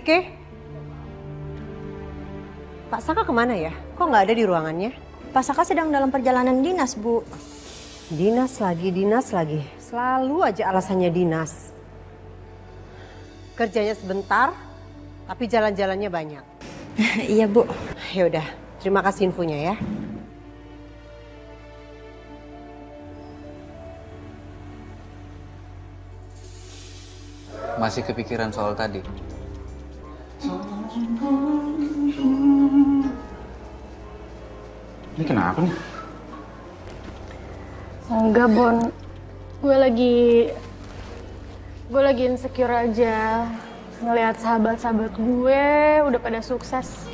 Ike? Pak Saka kemana ya? Kok nggak ada di ruangannya? Pak Saka sedang dalam perjalanan dinas, Bu. Dinas lagi. Selalu aja alasannya dinas. Kerjanya sebentar, tapi jalan-jalannya banyak. Iya, Bu. Ya udah, terima kasih infonya ya. Masih kepikiran soal tadi? Ini kenapa nih? Enggak, Bon. Gue lagi insecure aja ngelihat sahabat-sahabat gue udah pada sukses.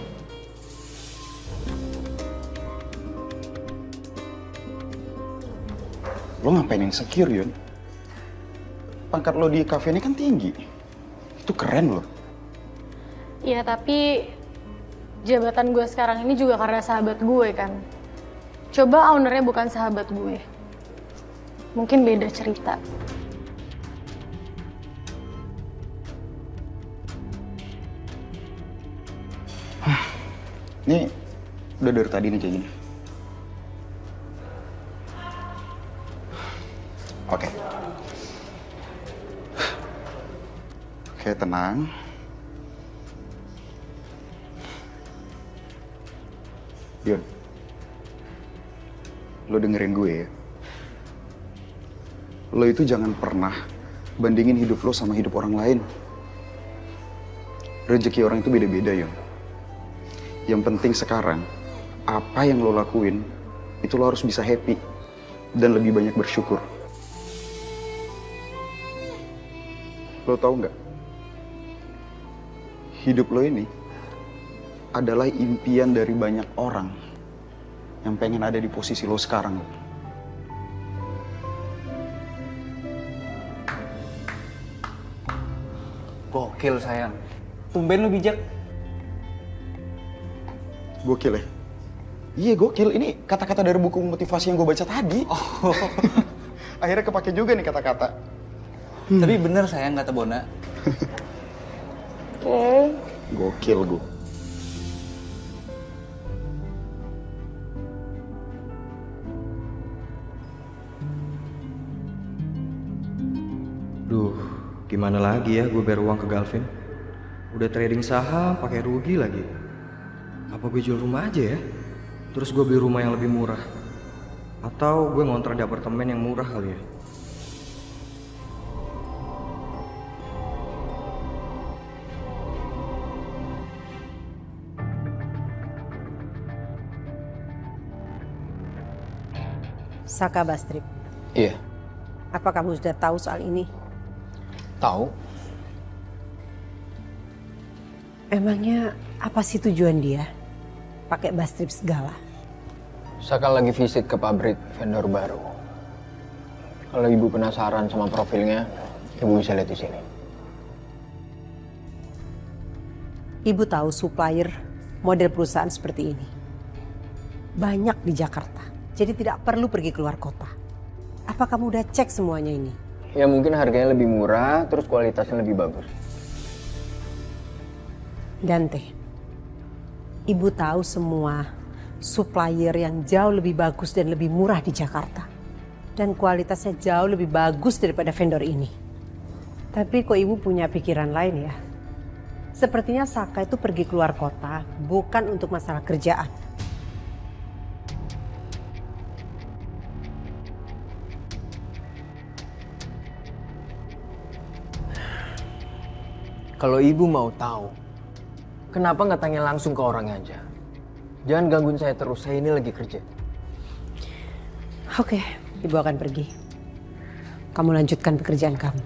Lo ngapain insecure, Yun? Pangkat lo di kafe ini kan tinggi. Itu keren loh. Iya, tapi jabatan gue sekarang ini juga karena sahabat gue kan. Coba ownernya bukan sahabat gue. Mungkin beda cerita. Ini udah dari tadi nih kayak gini. Oke. Oke, tenang. Yun, lo dengerin gue ya. Lo itu jangan pernah bandingin hidup lo sama hidup orang lain. Rezeki orang itu beda-beda, Yun. Yang penting sekarang, apa yang lo lakuin, itu lo harus bisa happy dan lebih banyak bersyukur. Lo tahu nggak? Hidup lo ini adalah impian dari banyak orang yang pengen ada di posisi lo sekarang. Gokil sayang. Tumben lu bijak. Gokil ya? Iya gokil, ini kata-kata dari buku motivasi yang gue baca tadi. Oh. Akhirnya kepake juga nih kata-kata. Tapi bener sayang kata Bona. Oke. Gokil gue. Duh, gimana lagi ya gue bayar uang ke Galvin? Udah trading saham, pakai rugi lagi. Apa gue jual rumah aja ya? Terus gue beli rumah yang lebih murah. Atau gue ngontrak di apartemen yang murah kali ya? Saka Bastrip, Iya, apa kamu sudah tahu soal ini? tahu. Emangnya apa sih tujuan dia? Pakai Bastrip segala. Saka lagi visit ke pabrik vendor baru. Kalau ibu penasaran sama profilnya, ibu bisa lihat di sini. Ibu tahu supplier model perusahaan seperti ini banyak di Jakarta, jadi tidak perlu pergi keluar kota. Apa kamu udah cek semuanya ini? Ya mungkin harganya lebih murah, terus kualitasnya lebih bagus. Dante, ibu tahu semua supplier yang jauh lebih bagus dan lebih murah di Jakarta. Dan kualitasnya jauh lebih bagus daripada vendor ini. Tapi kok ibu punya pikiran lain ya? Sepertinya Saka itu pergi keluar kota bukan untuk masalah kerjaan. Kalau ibu mau tahu, kenapa nggak tanya langsung ke orangnya aja? Jangan gangguin saya terus, saya ini lagi kerja. Oke, ibu akan pergi. Kamu lanjutkan pekerjaan kamu.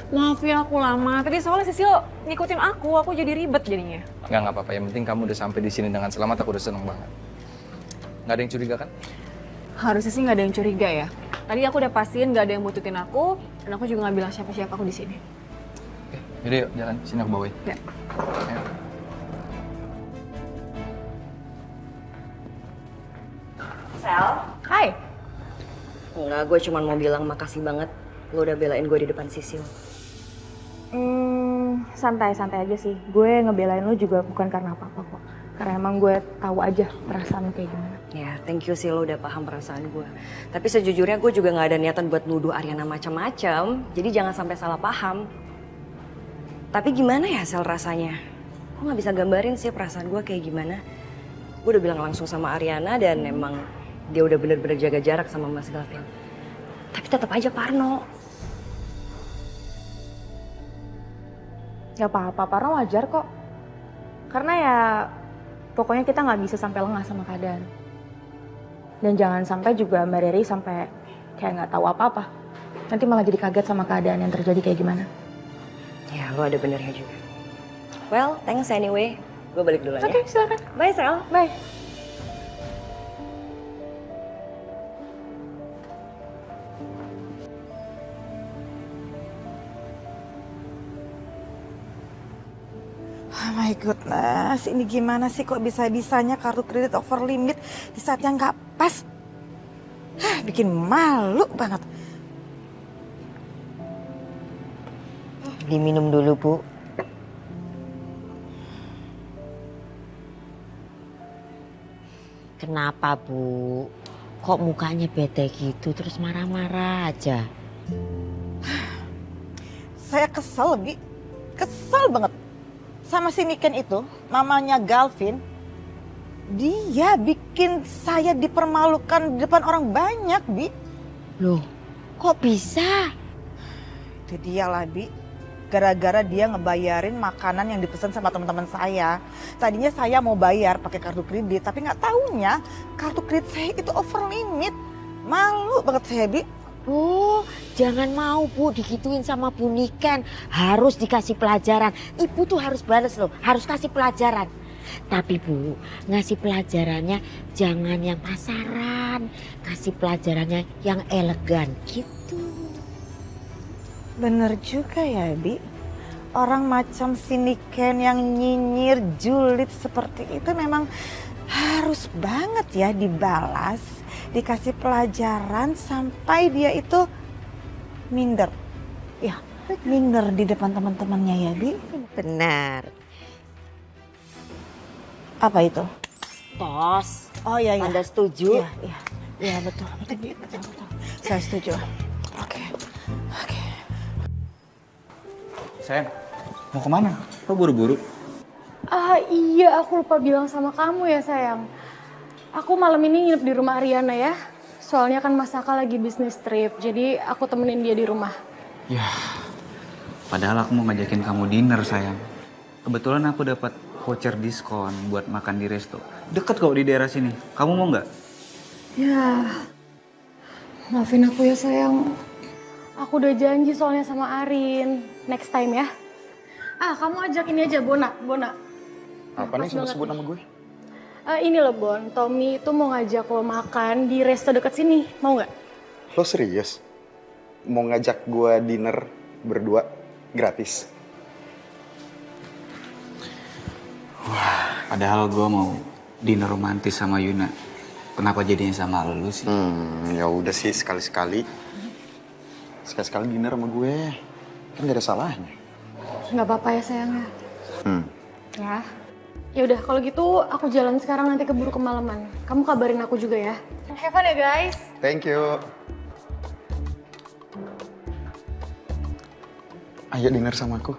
Maaf ya aku lama, tadi soalnya Sisil ngikutin aku jadi ribet jadinya. Nggak apa-apa. Yang penting kamu udah sampai di sini dengan selamat. Aku udah seneng banget. Nggak ada yang curiga kan? Harusnya sih nggak ada yang curiga ya. Tadi aku udah pastiin nggak ada yang bututin aku, dan aku juga nggak bilang siapa-siapa aku di sini. Oke, yaudah yuk jalan. Sini aku bawain. Ya. Ayo. Sel? Hai. Enggak, gue cuma mau bilang makasih banget lo udah belain gue di depan Sisil. Santai-santai aja sih. Gue ngebelain lo juga bukan karena apa-apa kok. Karena emang gue tahu aja perasaan lo kayak gimana. Ya, thank you sih lo udah paham perasaan gue. Tapi sejujurnya gue juga gak ada niatan buat nuduh Ariana macam-macam. Jadi jangan sampai salah paham. Tapi gimana ya Sel rasanya? Gue gak bisa gambarin sih perasaan gue kayak gimana. Gue udah bilang langsung sama Ariana dan emang dia udah bener-bener jaga jarak sama Mas Gavin. Tapi tetap aja parno. Gak apa-apa, Parno wajar kok. Karena ya pokoknya kita nggak bisa sampai lengah sama keadaan. Dan jangan sampai juga Mbak Riri sampai kayak nggak tahu apa-apa. Nanti malah jadi kaget sama keadaan yang terjadi kayak gimana. Ya, lo ada benernya juga. Well, thanks anyway. Gue balik dulu ya. Oke, silakan. Bye, Sel. Bye. Oh my goodness, ini gimana sih kok bisa-bisanya kartu kredit over limit di saat yang nggak pas? Bikin malu banget. Diminum dulu, Bu. Kenapa, Bu? Kok mukanya bete gitu terus marah-marah aja? Saya kesel, Bi. Kesel banget. Sama si Niken itu, mamanya Galvin, dia bikin saya dipermalukan di depan orang banyak, Bi. Loh, kok bisa? Itu dia lah, Bi. Gara-gara dia ngebayarin makanan yang dipesan sama teman-teman saya. Tadinya saya mau bayar pakai kartu kredit, tapi nggak taunya kartu kredit saya itu over limit. Malu banget saya, Bi. Bu, jangan mau Bu digituin sama Bu Niken. Harus dikasih pelajaran. Ibu tuh harus balas loh, harus kasih pelajaran. Tapi Bu, ngasih pelajarannya jangan yang pasaran. Kasih pelajarannya yang elegan gitu. Bener juga ya, Bi. Orang macam si Niken yang nyinyir, julid seperti itu memang harus banget ya dibalas. Dikasih pelajaran sampai dia itu minder. Ya, minder di depan teman-temannya ya, Bi. Benar. Apa itu? Tos. Oh iya, iya. Anda setuju? Iya, iya. Iya, betul. Betul. Saya setuju. Oke. Sayang, mau kemana? Kok buru-buru? Iya, aku lupa bilang sama kamu ya sayang. Aku malam ini nginep di rumah Ariana ya. Soalnya kan Mas Saka lagi bisnis trip, jadi aku temenin dia di rumah. Ya, padahal aku mau ngajakin kamu dinner sayang. Kebetulan aku dapat voucher diskon buat makan di resto. Deket kok di daerah sini. Kamu mau nggak? Ya, maafin aku ya sayang. Aku udah janji soalnya sama Arin. Next time ya. Kamu ajak ini aja, Bona. Apa nih sebut-sebut nama gue? Ini loh Bon, Tommy itu mau ngajak lo makan di resto deket sini. Mau nggak? Lo serius? Mau ngajak gue dinner berdua gratis? Wah, padahal gue mau dinner romantis sama Yuna. Kenapa jadinya sama lu sih? Ya udah sih sekali-sekali. Sekali-sekali dinner sama gue. Kan gak ada salahnya. Nggak apa-apa ya sayangnya. Ya. Ya udah kalau gitu aku jalan sekarang, nanti keburu kemalaman. Kamu kabarin aku juga ya. Have fun ya guys. Thank you. Ayo dinner sama aku.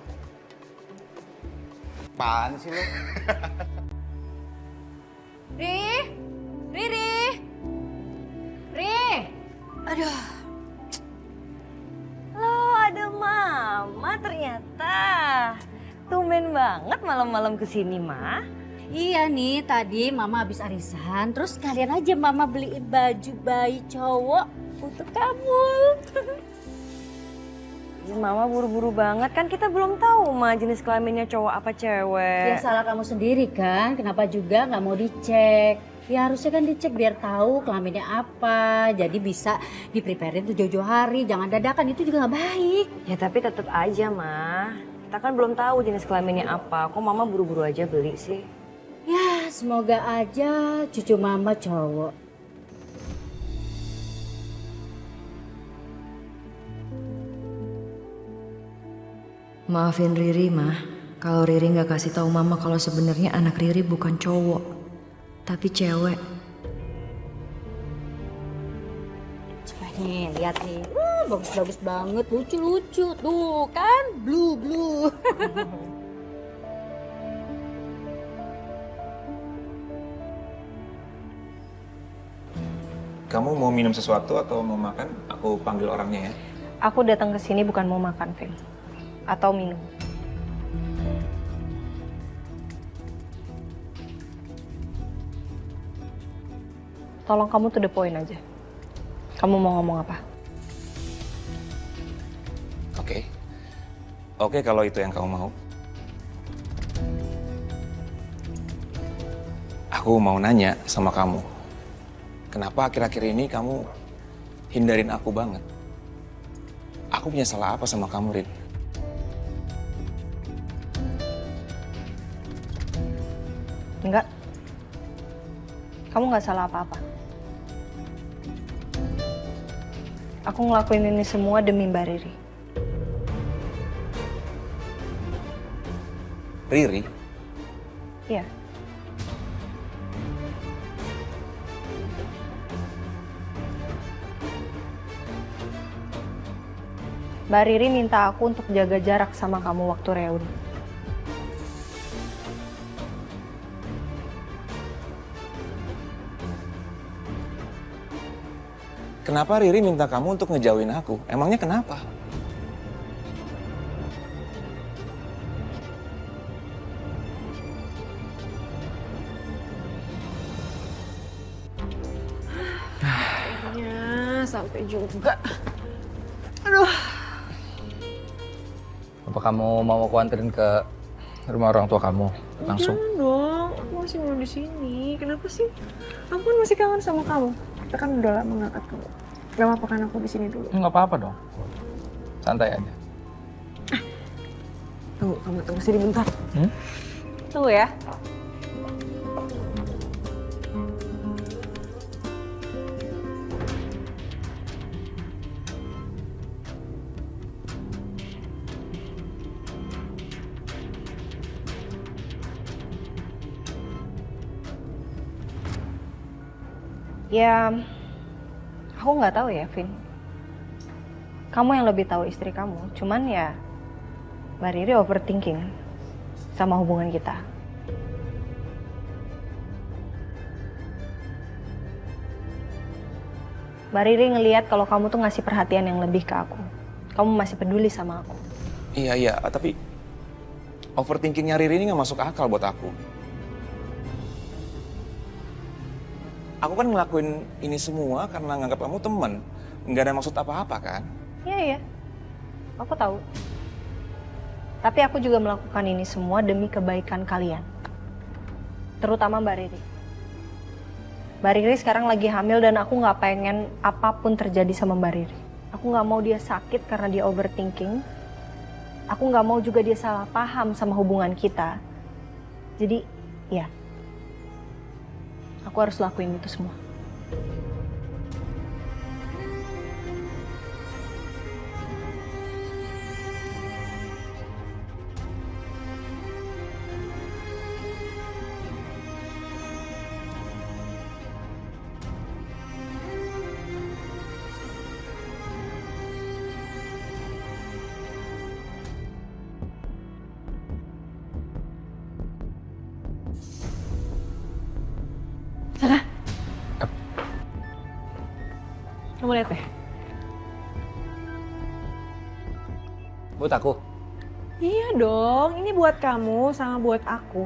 Apaan sih lo? Ri. Aduh. Lo ada mama ternyata. Tumben banget malam-malam kesini, Ma. Iya nih, tadi Mama habis arisan, terus kalian aja Mama beliin baju bayi cowok untuk kamu. Mama buru-buru banget, kan kita belum tahu Ma jenis kelaminnya cowok apa cewek. Ya salah kamu sendiri kan, kenapa juga nggak mau dicek? Ya harusnya kan dicek biar tahu kelaminnya apa, jadi bisa di-preparein tuh jauh-jauh hari, jangan dadakan, itu juga nggak baik. Ya tapi tetap aja Ma, kita kan belum tahu jenis kelaminnya apa, kok Mama buru-buru aja beli sih? Ya semoga aja cucu Mama cowok. Maafin Riri, Mah. Kalau Riri nggak kasih tahu Mama kalau sebenarnya anak Riri bukan cowok, tapi cewek. Coba nih, lihat nih. Bagus-bagus banget, lucu-lucu. Tuh kan, blue. Kamu mau minum sesuatu atau mau makan? Aku panggil orangnya ya. Aku datang ke sini bukan mau makan, Vin. Atau minum. Tolong kamu to the point aja. Kamu mau ngomong apa? Oke, kalau itu yang kamu mau. Aku mau nanya sama kamu. Kenapa akhir-akhir ini kamu hindarin aku banget? Aku punya salah apa sama kamu, Rin? Enggak. Kamu nggak salah apa-apa. Aku ngelakuin ini semua demi Mbak Riri. Riri? Iya. Mbak Riri minta aku untuk jaga jarak sama kamu waktu reuni. Kenapa Riri minta kamu untuk ngejauhin aku? Emangnya kenapa? Akhirnya sampai juga. Aduh. Apa kamu mau aku anterin ke rumah orang tua kamu langsung? Jangan dong, aku masih mau di sini. Kenapa sih? Aku kan masih kangen sama kamu. Kita kan udah lama nggak ketemu. Gak apa-apa kan aku di sini dulu. Nggak apa-apa dong. Santai aja. Tunggu, kamu tunggu sini bentar. Tunggu ya. Ya, aku nggak tahu ya, Vin. Kamu yang lebih tahu istri kamu. Cuman ya, Mbak Riri overthinking sama hubungan kita. Mbak Riri ngelihat kalau kamu tuh ngasih perhatian yang lebih ke aku. Kamu masih peduli sama aku. Iya, tapi overthinkingnya Riri ini nggak masuk akal buat aku. Aku kan ngelakuin ini semua karena nganggap kamu teman. Nggak ada maksud apa-apa kan? Iya. Aku tahu. Tapi aku juga melakukan ini semua demi kebaikan kalian. Terutama Mbak Riri. Mbak Riri sekarang lagi hamil dan aku nggak pengen apapun terjadi sama Mbak Riri. Aku nggak mau dia sakit karena dia overthinking. Aku nggak mau juga dia salah paham sama hubungan kita. Jadi, ya. Aku harus lakuin itu semua. Sana. Kamu lihat deh. Buat aku? Iya dong, ini buat kamu sama buat aku.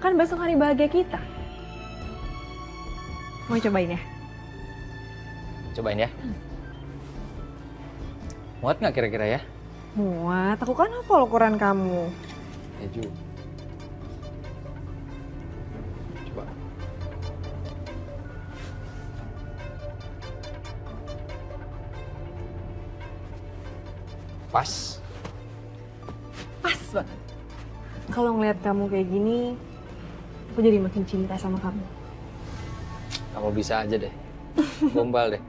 Kan besok hari bahagia kita. Mau cobain ya? Cobain ya. Muat nggak kira-kira ya? Muat, aku kan hafal ukuran kamu. Ya juga. Coba. Pas. Pas banget. Kalau ngeliat kamu kayak gini, aku jadi makin cinta sama kamu. Kamu bisa aja deh. Gombal deh.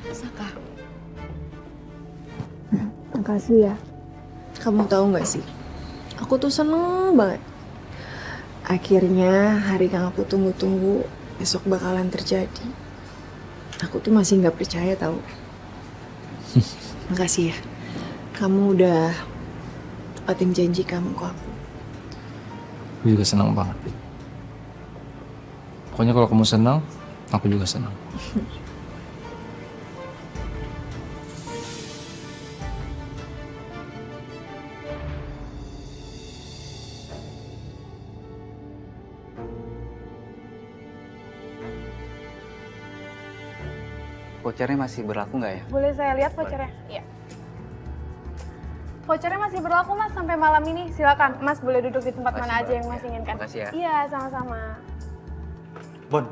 Saka. Makasih ya. Kamu tahu nggak sih? Aku tuh seneng banget. Akhirnya hari yang aku tunggu-tunggu besok bakalan terjadi. Aku tuh masih nggak percaya tahu. Makasih ya. Kamu udah tepatin janji kamu ke aku. Aku juga senang banget. Pokoknya kalau kamu senang, aku juga senang. Vouchernya masih berlaku nggak ya? Boleh saya lihat vouchernya? Iya. Vouchernya masih berlaku Mas sampai malam ini. Silakan, Mas boleh duduk di tempat mana aja yang Mas inginkan. Makasih ya. Iya, sama-sama. Bon,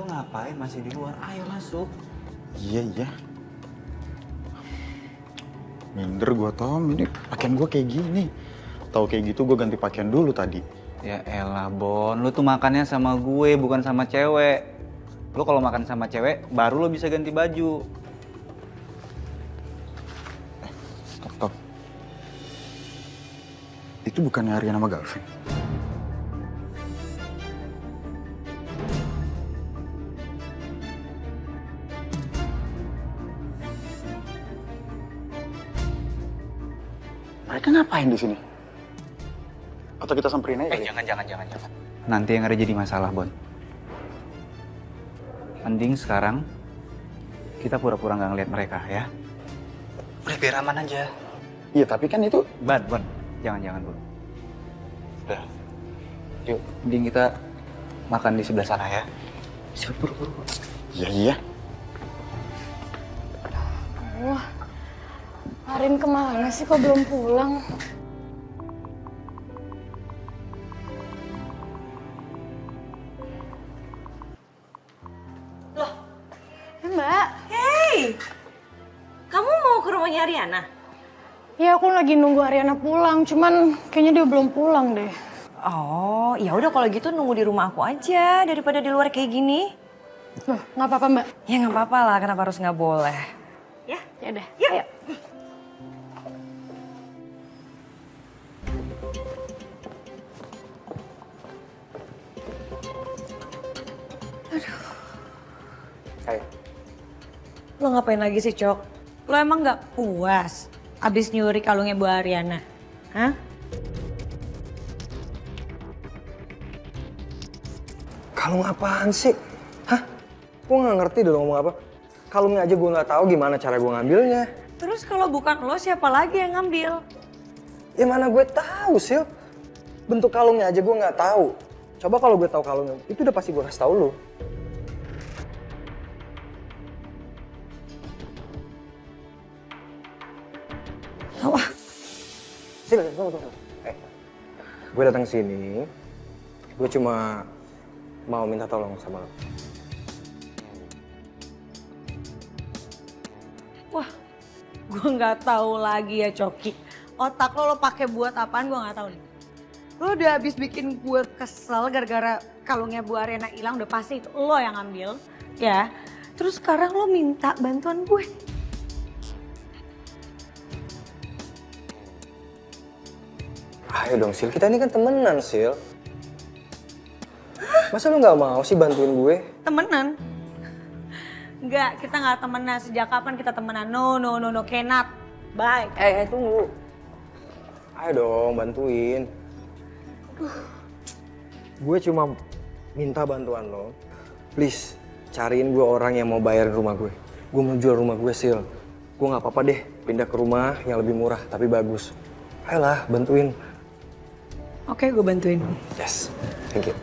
lu ngapain masih di luar? Ayo masuk. Iya. Minder gue Tom, ini pakaian gue kayak gini. Tahu kayak gitu gue ganti pakaian dulu tadi. Ya elah Bon, lu tuh makannya sama gue bukan sama cewek. Lu kalau makan sama cewek baru lu bisa ganti baju. Stop. Itu bukannya Ariana sama Galvin? Mereka ngapain di sini? Atau kita samperin aja? Jangan. Nanti yang ada jadi masalah, Bon. Mending sekarang kita pura-pura nggak ngeliat mereka ya. Udah biar aman aja. Iya, tapi kan itu... Bon. Jangan, Bon. Udah. Yuk, mending kita makan di sebelah sana ya. Buru. Iya. Wah, Arin kemana sih kok belum pulang? Mbak. Hey, kamu mau ke rumahnya Ariana? Ya aku lagi nunggu Ariana pulang, cuman kayaknya dia belum pulang deh. Oh, ya udah kalau gitu nunggu di rumah aku aja daripada di luar kayak gini. Loh, nggak apa-apa Mbak? Ya nggak apa-apa lah, kenapa harus nggak boleh? Ya, udah. Ayo. Hai. Lo ngapain lagi sih, Cok? Lo emang nggak puas abis nyuri kalungnya Bu Ariana? Hah? Kalung apaan sih? Hah? Gue nggak ngerti deh lo ngomong apa. Kalungnya aja gue nggak tahu gimana cara gue ngambilnya. Terus kalau bukan lo, siapa lagi yang ngambil? Ya mana gue tahu Sil. Bentuk kalungnya aja gue nggak tahu. Coba kalau gue tahu kalungnya, itu udah pasti gue kasih tahu lo. Wah. Sil, tunggu. Gue datang sini, gue cuma mau minta tolong sama lo. Wah, gue nggak tahu lagi ya Coki. Otak lo pakai buat apaan gue nggak tahu nih. Lo udah habis bikin gue kesel gara-gara kalungnya Bu Ariana hilang, udah pasti itu lo yang ngambil, ya. Terus sekarang lo minta bantuan gue. Ayo dong Sil, kita ini kan temenan Sil. Masa lu nggak mau sih bantuin gue? Temenan? Enggak, kita nggak temenan. Sejak kapan kita temenan? No, cannot. Bye. Tunggu. Ayo dong, bantuin. Gue cuma minta bantuan lo. Please, cariin gue orang yang mau bayar rumah gue. Gue mau jual rumah gue, Sil. Gue nggak apa-apa deh, pindah ke rumah yang lebih murah, tapi bagus. Ayolah, bantuin. Oke, gue bantuin. Yes, thank you.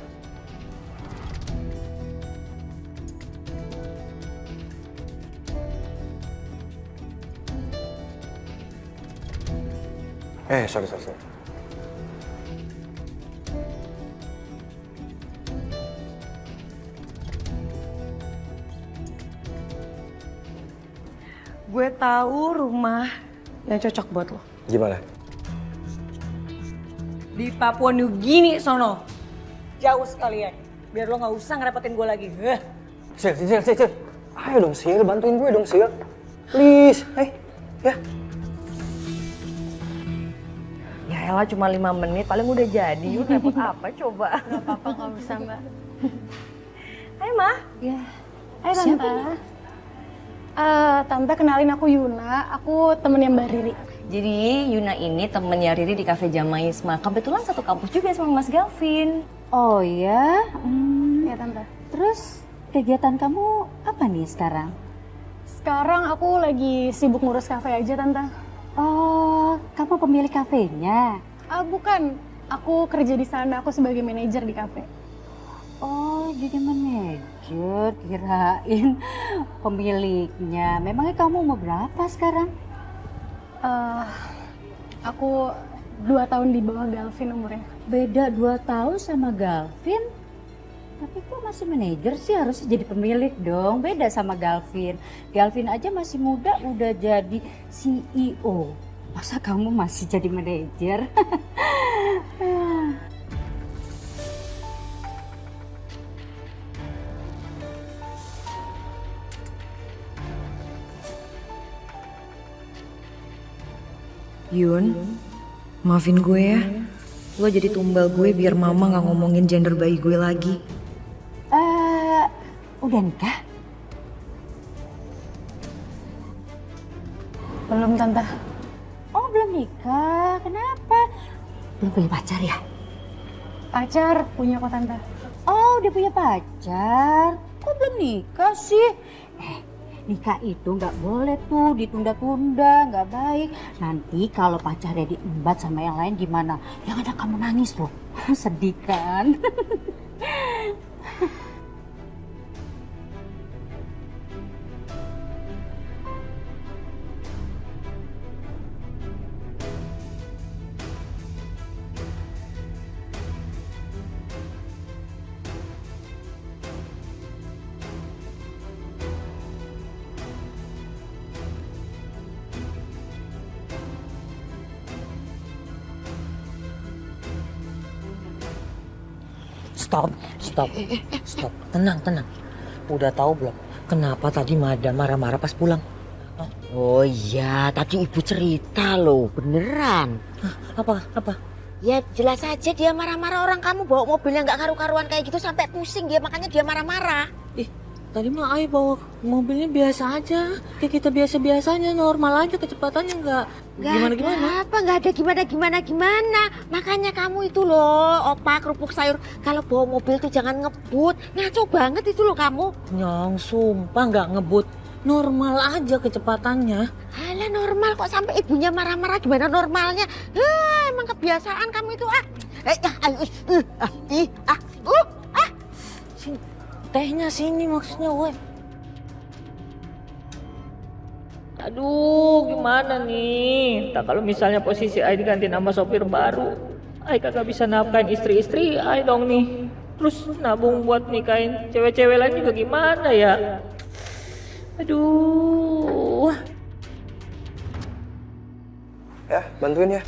Sorry. Gue tahu rumah yang cocok buat lo. Gimana? Di Papua New Guinea sono. Jauh sekalian. Biar lo gak usah ngerepotin gue lagi. Sil. Ayo dong Sil, bantuin gue dong Sil. Please, ya. elah cuma 5 menit, paling udah jadi. Yun, repot apa coba? Gak apa-apa kalau bisa Mbak. Hai Ma. Ya. Hai Tante. Tante kenalin aku Yuna, aku temennya Mbak Riri. Jadi Yuna ini temennya Riri di Cafe Jamaisma. Kebetulan satu kampus juga sama Mas Galvin. Oh ya? Ya Tante. Terus kegiatan kamu apa nih sekarang? Sekarang aku lagi sibuk ngurus kafe aja Tante. Oh, kamu pemilik kafenya? Bukan, aku kerja di sana, aku sebagai manajer di kafe. Oh, jadi manajer, kirain pemiliknya. Memangnya kamu umur berapa sekarang? Aku 2 tahun di bawah Galvin umurnya. Beda 2 tahun sama Galvin? Tapi kok masih manajer sih, harusnya jadi pemilik dong. Beda sama Galvin. Galvin aja masih muda udah jadi CEO. Masa kamu masih jadi manajer? Yun, maafin gue ya. Lo jadi tumbal gue biar mama gak ngomongin gender bayi gue lagi. Udah nikah? Belum Tante. Oh belum nikah, kenapa? Belum punya pacar ya? Pacar punya kok Tante. Oh udah punya pacar, kok belum nikah sih? Nikah itu nggak boleh tuh ditunda-tunda, nggak baik. Nanti kalau pacarnya diembat sama yang lain gimana? Yang ada kamu nangis loh, sedih kan? Stop. Tenang. Udah tahu belum kenapa tadi Madam marah-marah pas pulang? Oh iya, tadi ibu cerita loh, beneran. Apa? Ya jelas aja dia marah-marah, orang kamu bawa mobilnya nggak karu-karuan kayak gitu sampai pusing dia, makanya dia marah-marah. Tadi mah Ai bawa mobilnya biasa aja, kayak kita biasa-biasanya, normal aja, kecepatannya nggak gimana-gimana. Nggak ada gimana. Makanya kamu itu loh, opa kerupuk sayur, kalau bawa mobil tuh jangan ngebut. Ngaco banget itu loh kamu. Nyong, sumpah nggak ngebut, normal aja kecepatannya. Alah normal kok, sampai ibunya marah-marah, gimana normalnya? Emang kebiasaan kamu itu Tehnya sini maksudnya, woi. Aduh, gimana nih? Tak kalau misalnya posisi Ai diganti nama sopir baru, Ai kagak bisa nafkain istri-istri Ai dong nih. Terus nabung buat nikahin cewek-cewek lain juga gimana ya? Aduh. Ya, bantuin ya.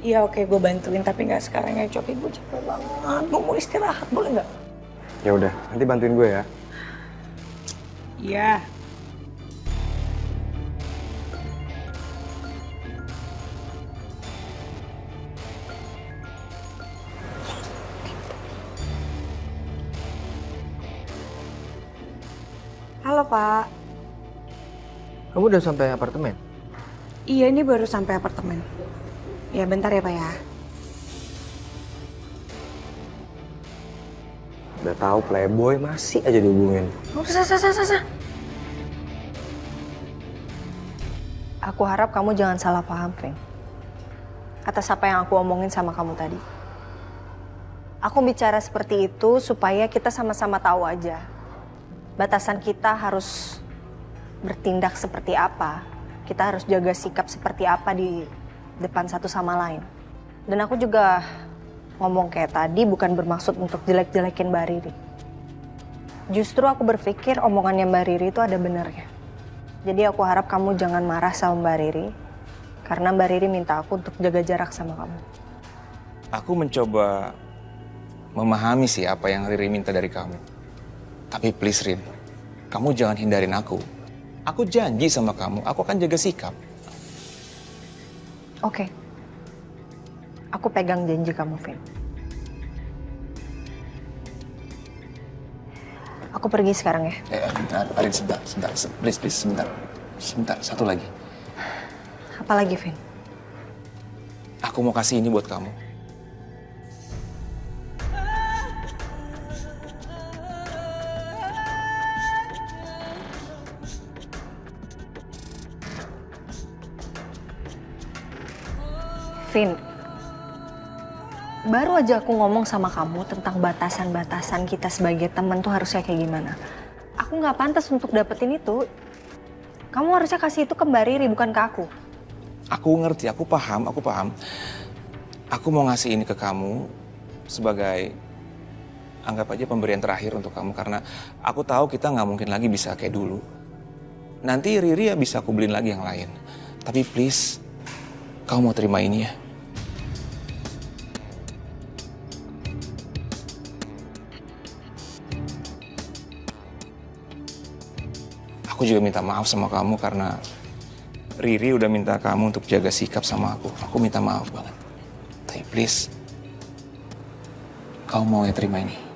Iya oke, gue bantuin, tapi nggak sekarang ya, Coki. Gue capek banget, gue mau istirahat, boleh nggak? Ya udah, nanti bantuin gue ya. Iya. Halo Pak. Kamu udah sampai apartemen? Iya, ini baru sampai apartemen. Ya bentar ya Pak ya. Udah tahu playboy masih aja dihubungin. Aku harap kamu jangan salah paham, Frank. Atas apa yang aku omongin sama kamu tadi. Aku bicara seperti itu supaya kita sama-sama tahu aja. Batasan kita harus bertindak seperti apa. Kita harus jaga sikap seperti apa di depan satu sama lain. Dan aku juga ngomong kayak tadi bukan bermaksud untuk jelek-jelekin Mbak Riri. Justru aku berpikir omongannya Mbak Riri itu ada benarnya. Jadi aku harap kamu jangan marah sama Mbak Riri, karena Mbak Riri minta aku untuk jaga jarak sama kamu. Aku mencoba memahami sih apa yang Riri minta dari kamu. Tapi please Rin, kamu jangan hindarin aku. Aku janji sama kamu, aku akan jaga sikap. Oke. Aku pegang janji kamu, Vin. Aku pergi sekarang ya. Arin, sebentar. Please, sebentar. Sebentar, satu lagi. Apa lagi, Vin? Aku mau kasih ini buat kamu. Vin, baru aja aku ngomong sama kamu tentang batasan-batasan kita sebagai teman tuh harusnya kayak gimana. Aku nggak pantas untuk dapetin itu. Kamu harusnya kasih itu ke Mbak Riri, bukan ke aku. Aku ngerti, aku paham. Aku mau ngasih ini ke kamu sebagai, anggap aja pemberian terakhir untuk kamu. Karena aku tahu kita nggak mungkin lagi bisa kayak dulu. Nanti Riri ya bisa aku beliin lagi yang lain. Tapi please, kamu mau terima ini ya? Aku juga minta maaf sama kamu karena Riri udah minta kamu untuk jaga sikap sama aku. Aku minta maaf banget. Tapi please, kamu mau ya terima ini?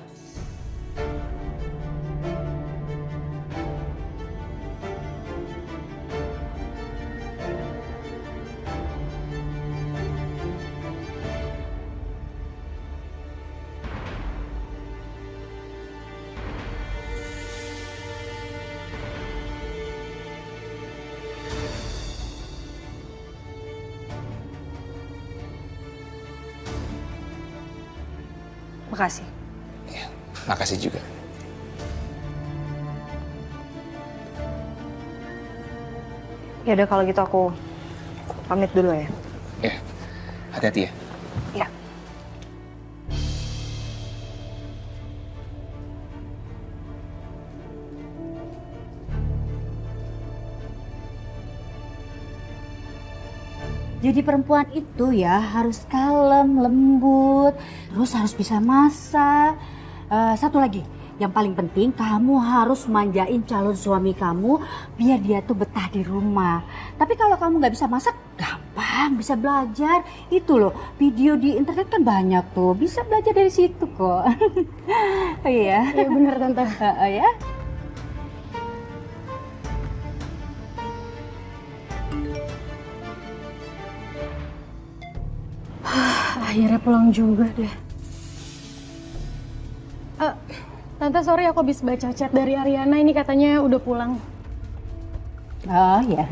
Makasih. Ya, makasih juga. Ya udah kalau gitu aku pamit dulu ya. Ya, hati-hati ya. Ya. Jadi perempuan itu ya harus kalem, lembut, terus harus bisa masak. Satu lagi, yang paling penting kamu harus manjain calon suami kamu biar dia tuh betah di rumah. Tapi kalau kamu nggak bisa masak, gampang, bisa belajar. Itu loh, video di internet kan banyak tuh, bisa belajar dari situ kok. Oh iya? Iya bener Tante. Ya? Akhirnya pulang juga deh. Tante sorry aku habis baca chat dari Ariana, ini katanya udah pulang. Oh ya.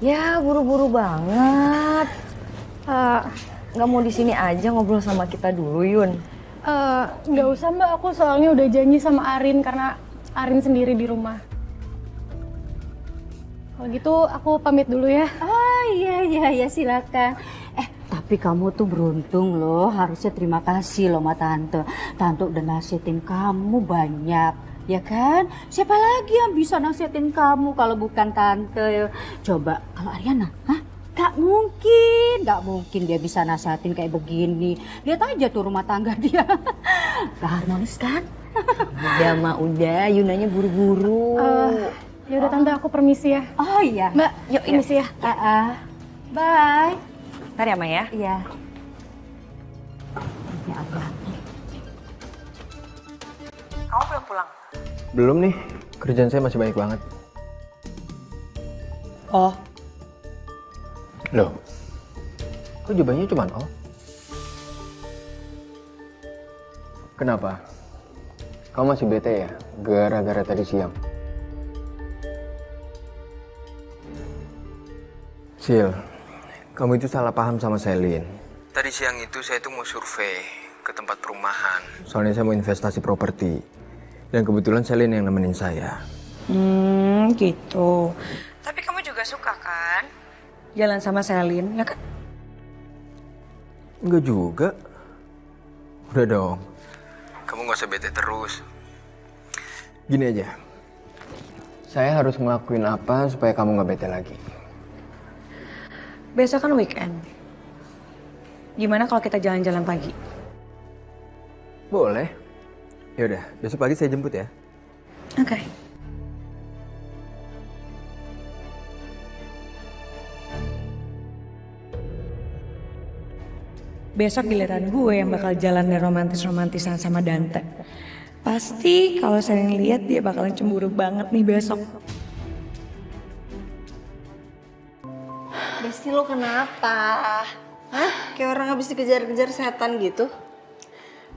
Ya buru-buru banget. Nggak mau di sini aja ngobrol sama kita dulu, Yun? Nggak usah Mbak, aku soalnya udah janji sama Arin karena Arin sendiri di rumah. Kalau gitu aku pamit dulu ya. Oh iya silakan. Tapi kamu tuh beruntung loh, harusnya terima kasih loh sama Tante. Tante udah nasihatin kamu banyak, ya kan? Siapa lagi yang bisa nasihatin kamu kalau bukan Tante? Coba kalau Ariana, Gak mungkin dia bisa nasihatin kayak begini. Lihat aja tuh rumah tangga dia. Gak harmonis kan? Udah, Yunanya buru-buru. Ya udah Tante, aku permisi ya. Oh iya. Mbak, yuk permisi ya. Bye. Ntar ya, Ma ya? Iya. Ya Allah. Kamu belum pulang? Belum nih, kerjaan saya masih banyak banget. Oh. Loh, kok jawabannya cuma oh? Kenapa? Kamu masih bete ya, gara-gara tadi siang? Sil, kamu itu salah paham sama Selin. Tadi siang itu saya tuh mau survei ke tempat perumahan. Soalnya saya mau investasi properti. Dan kebetulan Selin yang nemenin saya. Gitu. Tapi kamu juga suka kan? Jalan sama Selin, ya kan? Enggak juga. Udah dong. Kamu gak usah bete terus. Gini aja. Saya harus ngelakuin apa supaya kamu gak bete lagi? Besok kan weekend. Gimana kalau kita jalan-jalan pagi? Boleh. Yaudah, besok pagi saya jemput ya. Oke. Besok giliran gue yang bakal jalan dan romantis-romantisan sama Dante. Pasti kalau saya ngeliat dia bakalan cemburu banget nih besok. Besti lo kenapa? Hah? Kayak orang habis dikejar-kejar setan gitu?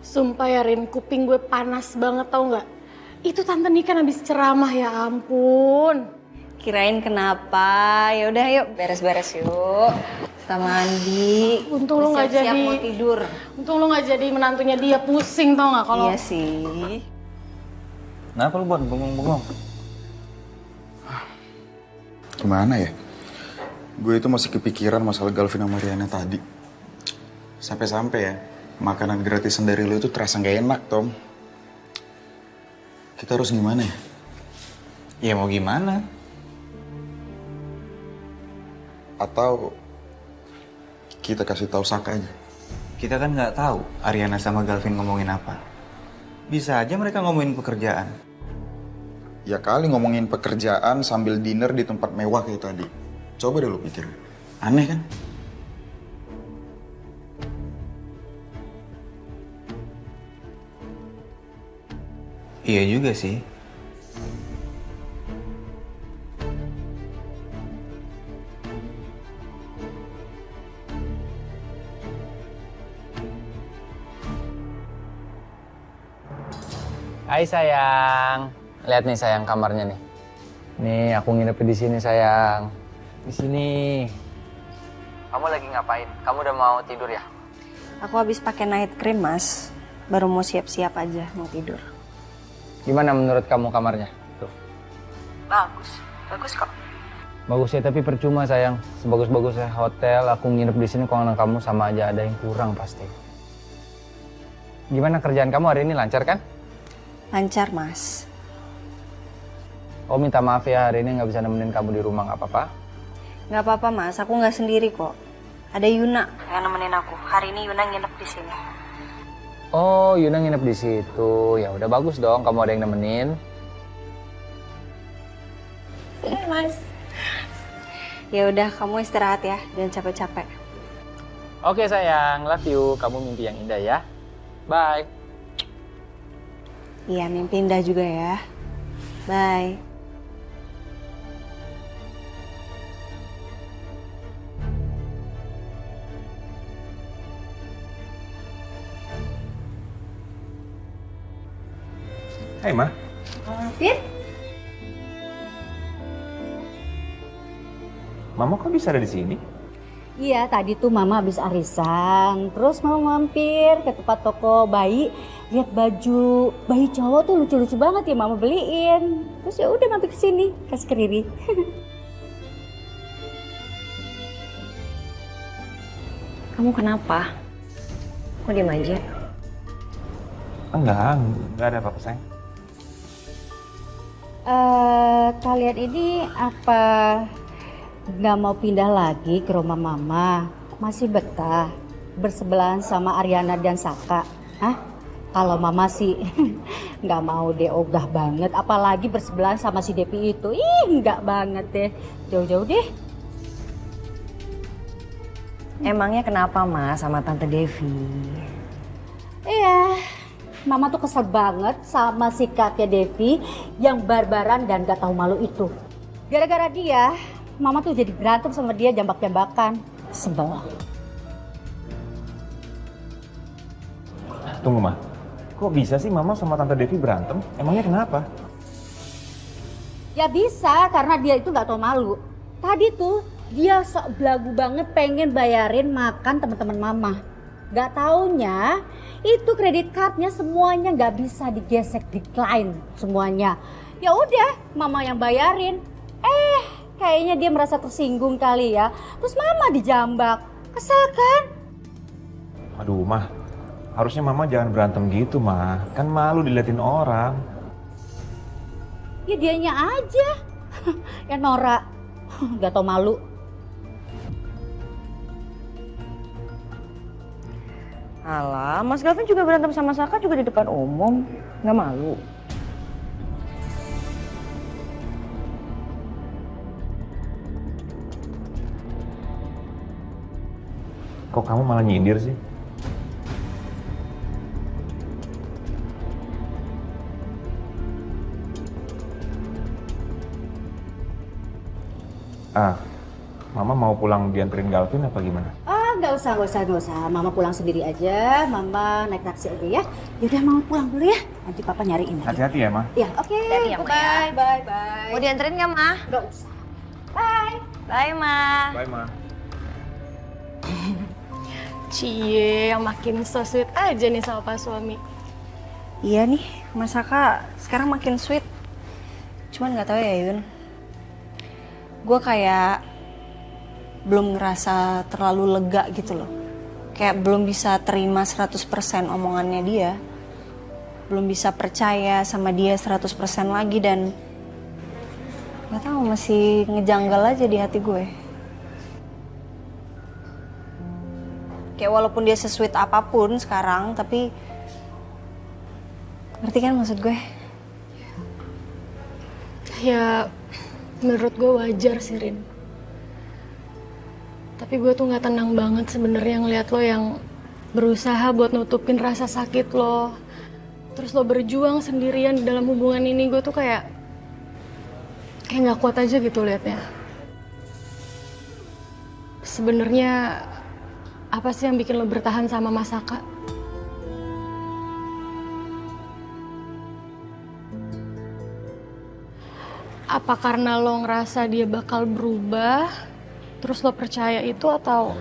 Sumpah ya Rin, kuping gue panas banget tau nggak? Itu Tante Nika habis ceramah, ya ampun. Kirain kenapa? Ya udah yuk beres-beres yuk. Kita mandi. Untung lo nggak Siap-siap jadi mau tidur. Untung lo nggak jadi menantunya dia, pusing tau nggak kalau. Iya sih. Kenapa lu buat bengong-bengong? Gimana ya? Gue itu masih kepikiran masalah Galvin sama Mariana tadi. Sampai-sampai ya, makanan gratisan dari lo itu terasa gak enak, Tom. Kita harus gimana ya? Ya mau gimana? Atau kita kasih tahu Saka aja. Kita kan nggak tahu Ariana sama Galvin ngomongin apa. Bisa aja mereka ngomongin pekerjaan. Ya kali ngomongin pekerjaan sambil dinner di tempat mewah kayak tadi. Coba deh lo pikir. Aneh kan? Iya juga sih. Hai sayang, lihat nih sayang kamarnya nih. Nih aku nginep di sini sayang. Di sini. Kamu lagi ngapain? Kamu udah mau tidur ya? Aku habis pakai night cream mas. Baru mau siap-siap aja mau tidur. Gimana menurut kamu kamarnya? Tuh. Bagus kok. Bagus ya tapi percuma sayang. Sebagus-bagusnya hotel, aku nginep di sini kalau kamu sama aja ada yang kurang pasti. Gimana kerjaan kamu hari ini lancar kan? Lancar mas. Oh minta maaf ya hari ini nggak bisa nemenin kamu di rumah, nggak apa-apa? Nggak apa-apa mas, aku nggak sendiri kok. Ada Yuna yang nemenin aku. Hari ini Yuna nginep di sini. Oh Yuna nginep di situ. Ya udah bagus dong, kamu ada yang nemenin. Iya mas. Ya udah kamu istirahat ya, jangan capek-capek. Oke sayang, love you. Kamu mimpi yang indah ya. Bye. Iya mimpi indah juga ya. Bye. Hai Ma. Fit? Mama kok bisa ada di sini? Iya, tadi tuh Mama habis arisan, terus mau mampir ke tempat toko bayi, lihat baju bayi cowok tuh lucu-lucu banget ya Mama beliin. Terus ya udah mampir ke sini, kasih ke Riri. Kamu kenapa? Kok diem aja? Enggak ada apa-apa sayang. Kalian ini apa nggak mau pindah lagi ke rumah Mama? Masih betah bersebelahan sama Ariana dan Saka? Hah? Kalau Mama sih nggak mau deh, ogah banget. Apalagi bersebelahan sama si Devi itu. Ih, nggak banget deh. Jauh-jauh deh. Emangnya kenapa mas sama Tante Devi? Iya, Mama tuh kesel banget sama si kakek Devi yang barbaran dan gak tahu malu itu. Gara-gara dia, Mama tuh jadi berantem sama dia jambak-jambakan. Sebel. Tunggu Ma, kok bisa sih Mama sama Tante Devi berantem? Emangnya kenapa? Ya bisa, karena dia itu gak tahu malu. Tadi tuh dia sok belagu banget pengen bayarin makan teman-teman Mama. Gak taunya itu kredit cardnya semuanya gak bisa digesek, decline semuanya. Ya udah, Mama yang bayarin. Kayaknya dia merasa tersinggung kali ya. Terus Mama dijambak. Kesel kan? Aduh Ma, harusnya Mama jangan berantem gitu Ma. Kan malu diliatin orang. Ya dianya aja. Ya norak. Gak tau malu. Alah, Mas Galvin juga berantem sama Saka juga di depan umum. Nggak malu. Kok kamu malah nyindir sih? Mama mau pulang dianterin Galvin apa gimana? Nggak usah. Mama pulang sendiri aja. Mama naik taksi aja ya. Yaudah, Mama pulang dulu ya. Nanti Papa nyariin lagi. Hati-hati ya, Ma. Ya, oke. Hati-hati ya, Ma, ya. Bye. Mau dianterin nggak, Ma? Nggak usah. Bye. Bye, Ma. Bye, Ma. Cie, yang makin so sweet aja nih sama Pak suami. Iya nih, Mas Saka sekarang makin sweet. Cuman nggak tahu ya, Yun. Gue kayak belum ngerasa terlalu lega gitu loh. Kayak belum bisa terima 100% omongannya dia. Belum bisa percaya sama dia 100% lagi dan nggak tahu, masih ngejanggal aja di hati gue. Kayak walaupun dia se-sweet apapun sekarang, tapi ngerti kan maksud gue? Ya, menurut gue wajar sih, Rin. Tapi gue tuh nggak tenang banget sebenarnya ngeliat lo yang berusaha buat nutupin rasa sakit lo. Terus lo berjuang sendirian di dalam hubungan ini. Gue tuh kayak nggak kuat aja gitu liatnya. Sebenarnya apa sih yang bikin lo bertahan sama Mas Saka? Apa karena lo ngerasa dia bakal berubah? Terus lo percaya itu atau...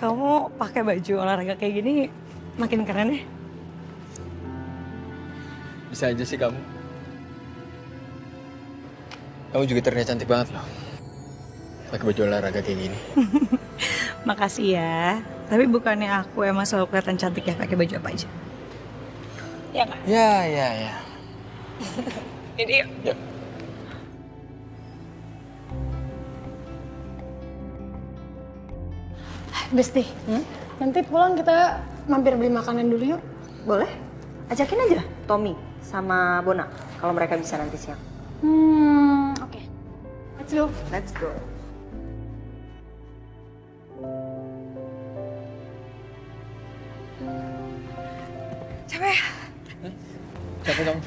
Kamu pakai baju olahraga kayak gini makin keren ya? Bisa aja sih kamu. Kamu juga terlihat cantik banget loh. Pakai baju olahraga kayak gini. Makasih ya. Tapi bukannya aku emang selalu kelihatan cantik ya pakai baju apa aja? Ya nggak? Ya. Ini yuk. Yuk. Besti, nanti pulang kita mampir beli makanan dulu yuk. Boleh? Ajakin aja Tommy sama Bona kalau mereka bisa nanti siang. Oke. Let's go. Let's go. Capek. Capek kamu?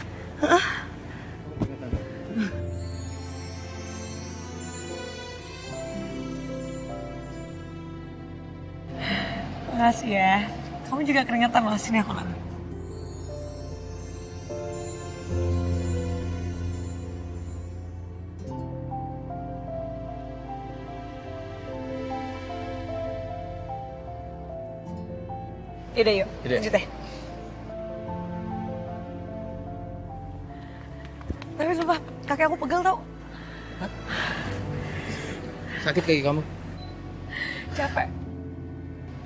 Makasih ya. Kamu juga keringetan loh, sini aku lap. Yaudah yuk, lanjut deh. Tapi sumpah, kaki aku pegel tau. Sakit kaki kamu? Capek.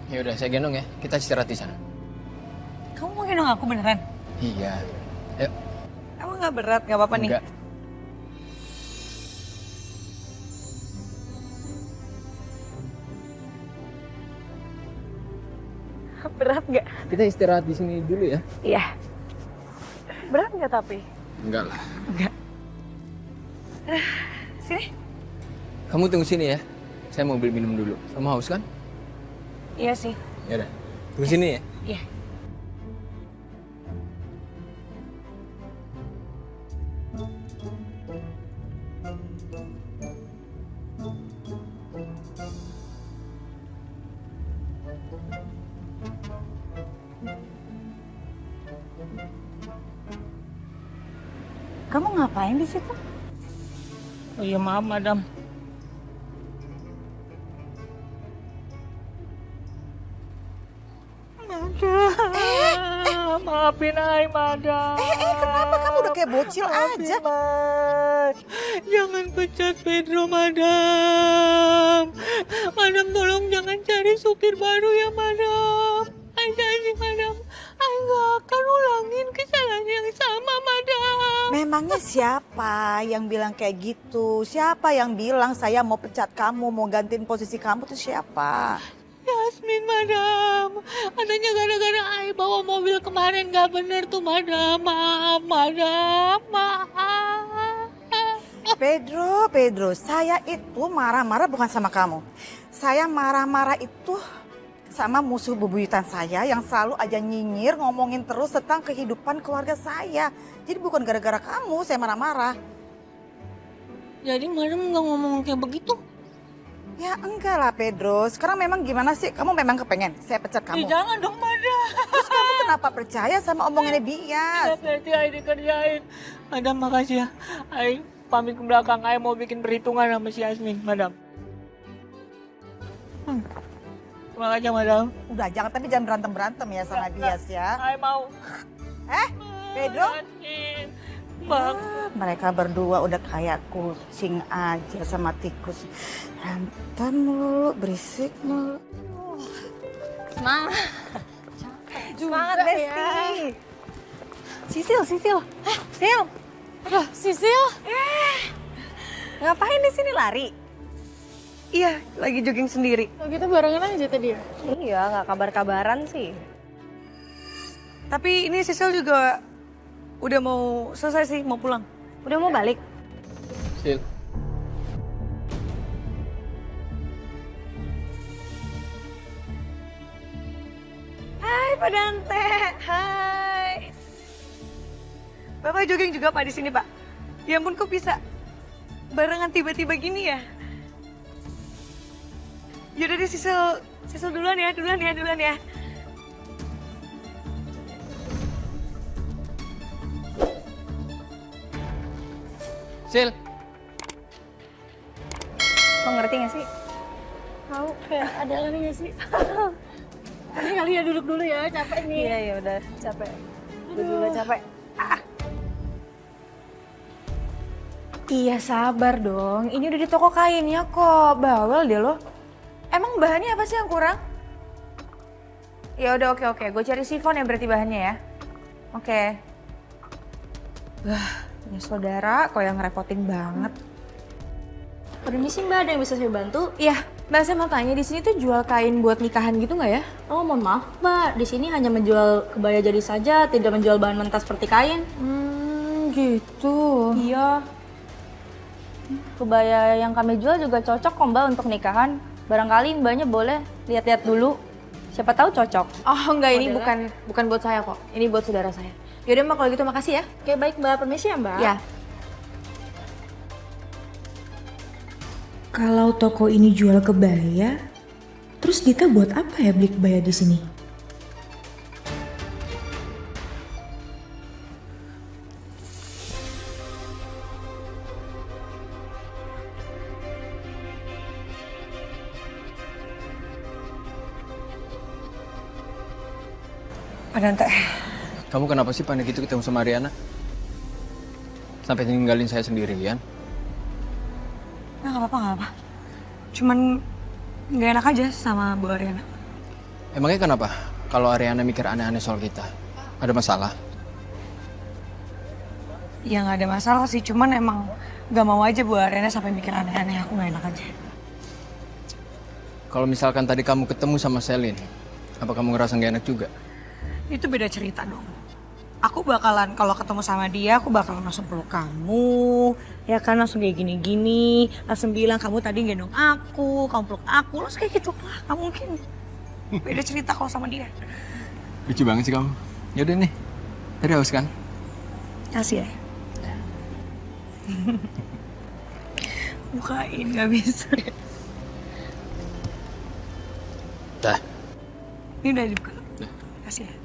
Ya udah, saya gendong ya. Kita istirahat di sana. Kamu mau gendong aku beneran? Iya. Ayo. Emang gak berat, gak apa-apa nih? Enggak. Berat gak? Kita istirahat di sini dulu ya. Iya. Berat gak tapi? Enggak lah. Enggak. Sini. Kamu tunggu sini ya. Saya mau beli minum dulu. Kamu haus kan? Iya sih. Ya udah. Tunggu sini ya. Iya. Kamu ngapain di situ? Oh iya, maaf madam. Maafin Ai, madam. Kenapa kamu udah kayak bocil aja? Jangan pecat Pedro, madam. Madam tolong jangan cari supir baru ya, madam. Ai janji, madam. Ai gak akan ulangin kesalahan yang sama, madam. Memangnya siapa yang bilang kayak gitu? Siapa yang bilang saya mau pecat kamu, mau gantiin posisi kamu tuh siapa? Ya Yasmin, madam. Adanya gara-gara Ai bawa mobil kemarin gak bener tuh, madam. Maaf, madam. Maaf. Pedro, saya itu marah-marah bukan sama kamu. Saya marah-marah itu sama musuh bebuyutan saya yang selalu aja nyinyir ngomongin terus tentang kehidupan keluarga saya. Jadi bukan gara-gara kamu saya marah-marah. Jadi madam nggak ngomong kayak begitu? Ya enggak lah Pedro, sekarang memang gimana sih? Kamu memang kepengen saya pecat kamu? Jangan dong madam. Terus kamu kenapa percaya sama omongannya Bias? Berarti Ai dikerjain. Madam makasih ya. Ai pamit ke belakang, Ai mau bikin perhitungan sama si Yasmin, madam. Terima kasih madam. Udah jangan, tapi jangan berantem-berantem ya sama Bias ya. Ai mau. Pedro? Bang. Mereka berdua udah kayak kucing aja sama tikus. Berantem mulu, berisik mulu. Semangat. Semangat, Besti. Sisil. Sil. Aduh, Sisil. Ngapain di sini lari? Iya, lagi jogging sendiri. Oh gitu barengan aja tadi ya? Iya, nggak kabar-kabaran sih. Tapi ini Sisil juga udah mau selesai sih, mau pulang. Udah mau balik? Sil. Hai Pak Dante, hai. Bapak jogging juga Pak di sini Pak? Ya ampun kok bisa barengan tiba-tiba gini ya? Yaudah deh Sisil duluan ya. Sil. Lo ngerti gak sih? Tahu kayak ada lagi gak sih? Ini kali ya duduk dulu ya, capek nih. Iya, ya udah capek. Gue juga capek. Iya sabar dong, ini udah di toko kainnya kok. Bawel deh lo. Emang bahannya apa sih yang kurang? Ya udah oke. Gue cari sifon ya berarti bahannya ya. Oke. Ya saudara, kok yang ngerepotin banget. Permisi Mbak, ada yang bisa saya bantu? Iya, Mbak saya mau tanya di sini tuh jual kain buat nikahan gitu nggak ya? Oh mohon maaf Mbak, di sini hanya menjual kebaya jadi saja, tidak menjual bahan mentah seperti kain. Gitu. Iya. Kebaya yang kami jual juga cocok kok Mbak untuk nikahan. Barangkali Mbaknya boleh lihat-lihat dulu. Siapa tahu cocok. Oh enggak, ini Modelnya. bukan buat saya kok. Ini buat saudara saya. Yaudah Mbak, kalau gitu makasih ya. Oke baik Mbak, permisi ya Mbak. Ya. Kalau toko ini jual kebaya, terus Dita buat apa ya beli kebaya di sini? Pak Dante. Kamu kenapa sih panik gitu ketemu sama Ariana? Sampai ninggalin saya sendirian? Nggak apa-apa. Cuman nggak enak aja sama Bu Ariana. Emangnya kenapa? Kalau Ariana mikir aneh-aneh soal kita, ada masalah? Ya nggak ada masalah sih, cuman emang nggak mau aja Bu Ariana sampai mikir aneh-aneh. Aku nggak enak aja. Kalau misalkan tadi kamu ketemu sama Selin, apa kamu ngerasa nggak enak juga? Itu beda cerita dong. Aku bakalan, kalau ketemu sama dia, aku bakalan langsung peluk kamu. Ya kan, langsung kayak gini-gini. Langsung bilang, kamu tadi gendong aku, kamu peluk aku. Langsung kayak gitu lah, gak mungkin. Beda cerita kalau sama dia. Lucu banget sih kamu. Yaudah nih, tadi haus kan? Kasih ya. Bukain, gak bisa. Dah. Ini udah dibuka. Kasih ya.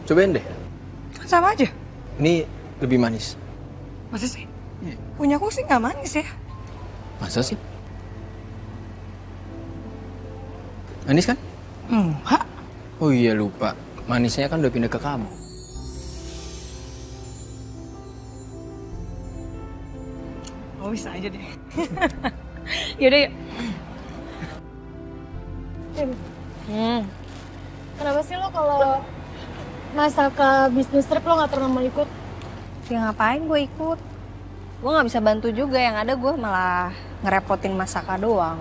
Cobain deh. Kan sama aja. Ini lebih manis. Masa sih? Punya aku sih gak manis ya. Masa sih? Manis kan? Enggak. Oh iya lupa, manisnya kan udah pindah ke kamu. Oh bisa aja deh. Yaudah yuk. Kenapa sih lo kalau Masaka bisnis trip lo gak pernah mau ikut? Ya ngapain gue ikut? gue nggak bisa bantu juga, yang ada gue malah ngerepotin Masaka doang.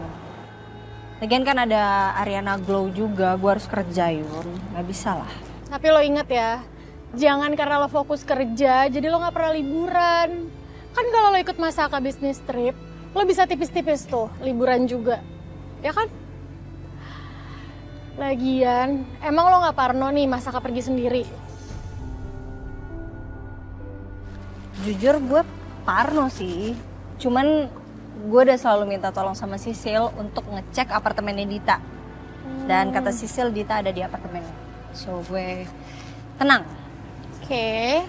Lagian kan ada Ariana Glow juga, gue harus kerja Yun, nggak bisa lah. Tapi lo inget ya, jangan karena lo fokus kerja, jadi lo nggak pernah liburan. Kan kalau lo ikut Masaka bisnis trip, lo bisa tipis-tipis tuh, liburan juga. Ya kan? Lagian, emang lo nggak parno nih Masaka pergi sendiri? Jujur gue parno sih, cuman gue udah selalu minta tolong sama Sisil untuk ngecek apartemennya Dita. Dan kata Sisil Dita ada di apartemennya. So gue tenang. Oke.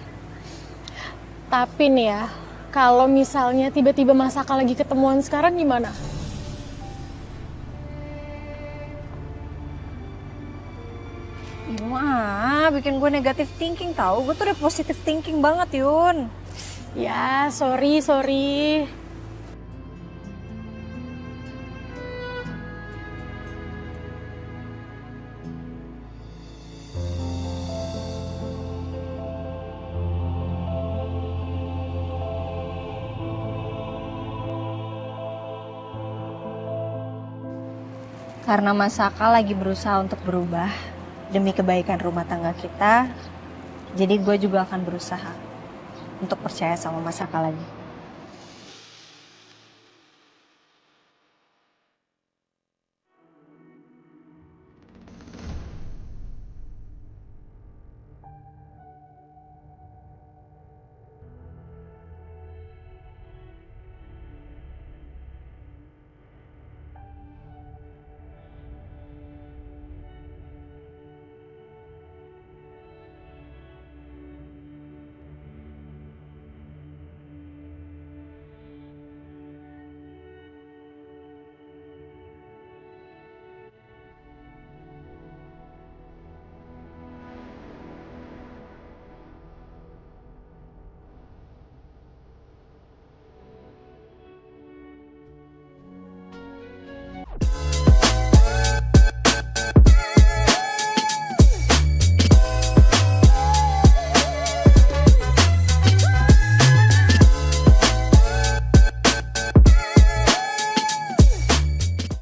Tapi nih ya, kalau misalnya tiba-tiba Masaka lagi ketemuan sekarang gimana? Bikin gue negatif thinking tau. Gue tuh udah positive thinking banget Yun. Ya, sorry. Karena Masaka lagi berusaha untuk berubah demi kebaikan rumah tangga kita, jadi gue juga akan berusaha untuk percaya sama Masaka lagi.